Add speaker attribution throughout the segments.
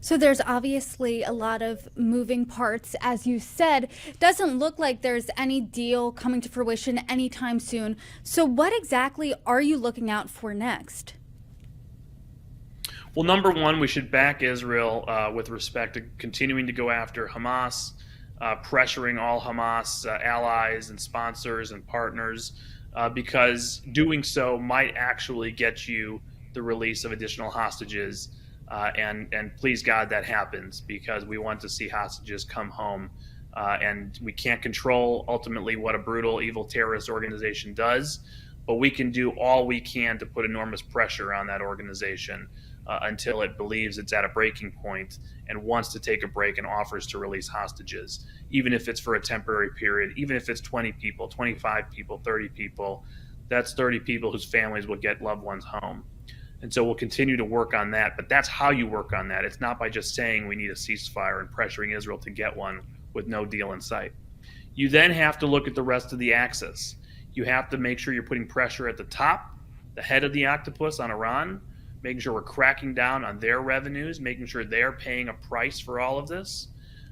Speaker 1: So there's obviously a lot of moving parts, as you said. Doesn't look like there's any deal coming to fruition anytime soon. So what exactly are you looking out for next?
Speaker 2: Well, number one, we should back Israel with respect to continuing to go after Hamas, pressuring all Hamas allies and sponsors and partners, because doing so might actually get you the release of additional hostages. And please God that happens, because we want to see hostages come home. And we can't control ultimately what a brutal, evil terrorist organization does, but we can do all we can to put enormous pressure on that organization until it believes it's at a breaking point and wants to take a break and offers to release hostages, even if it's for a temporary period, even if it's 20 people, 25 people, 30 people. That's 30 people whose families will get loved ones home. And so we'll continue to work on that. But that's how you work on that. It's not by just saying we need a ceasefire and pressuring Israel to get one with no deal in sight. You then have to look at the rest of the axis. You have to make sure you're putting pressure at the top, the head of the octopus on Iran, making sure we're cracking down on their revenues, making sure they're paying a price for all of this,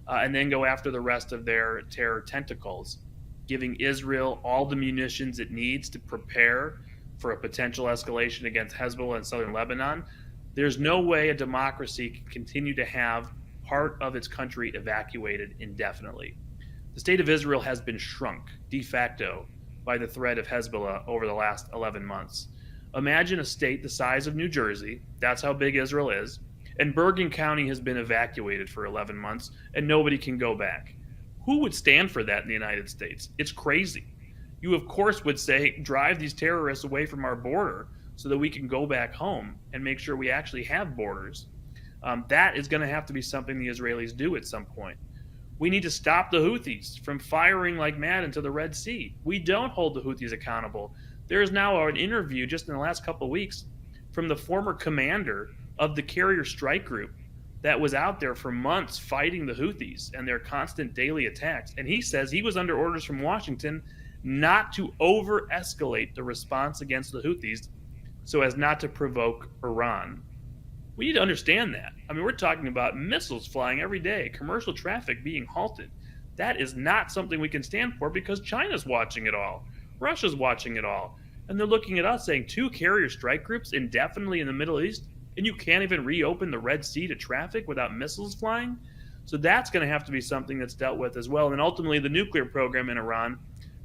Speaker 2: and then go after the rest of their terror tentacles, giving Israel all the munitions it needs to prepare for a potential escalation against Hezbollah in southern Lebanon. There's no way a democracy can continue to have part of its country evacuated indefinitely. The state of Israel has been shrunk de facto by the threat of Hezbollah over the last 11 months. Imagine a state the size of New Jersey, that's how big Israel is, and Bergen County has been evacuated for 11 months and nobody can go back. Who would stand for that in the United States? It's crazy. You, of course, would say, drive these terrorists away from our border so that we can go back home and make sure we actually have borders. That is going to have to be something the Israelis do at some point. We need to stop the Houthis from firing like mad into the Red Sea. We don't hold the Houthis accountable. There is now an interview just in the last couple of weeks from the former commander of the carrier strike group that was out there for months fighting the Houthis and their constant daily attacks. And he says he was under orders from Washington not to over-escalate the response against the Houthis so as not to provoke Iran. We need to understand that. I mean, we're talking about missiles flying every day, commercial traffic being halted. That is not something we can stand for because China's watching it all. Russia's watching it all. And they're looking at us saying 2 carrier strike groups indefinitely in the Middle East, and you can't even reopen the Red Sea to traffic without missiles flying? So that's going to have to be something that's dealt with as well. And ultimately, the nuclear program in Iran.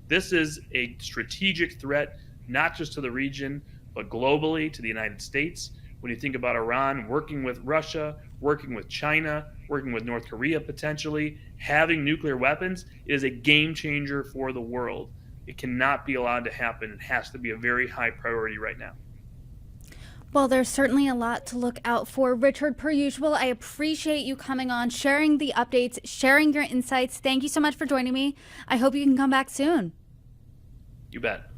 Speaker 2: This is a strategic threat, not just to the region, but globally to the United States. When you think about Iran working with Russia, working with China, working with North Korea potentially, having nuclear weapons, it is a game changer for the world. It cannot be allowed to happen. It has to be a very high priority right now.
Speaker 1: Well, there's certainly a lot to look out for. Richard, per usual, I appreciate you coming on, sharing the updates, sharing your insights. Thank you so much for joining me. I hope you can come back soon.
Speaker 2: You bet.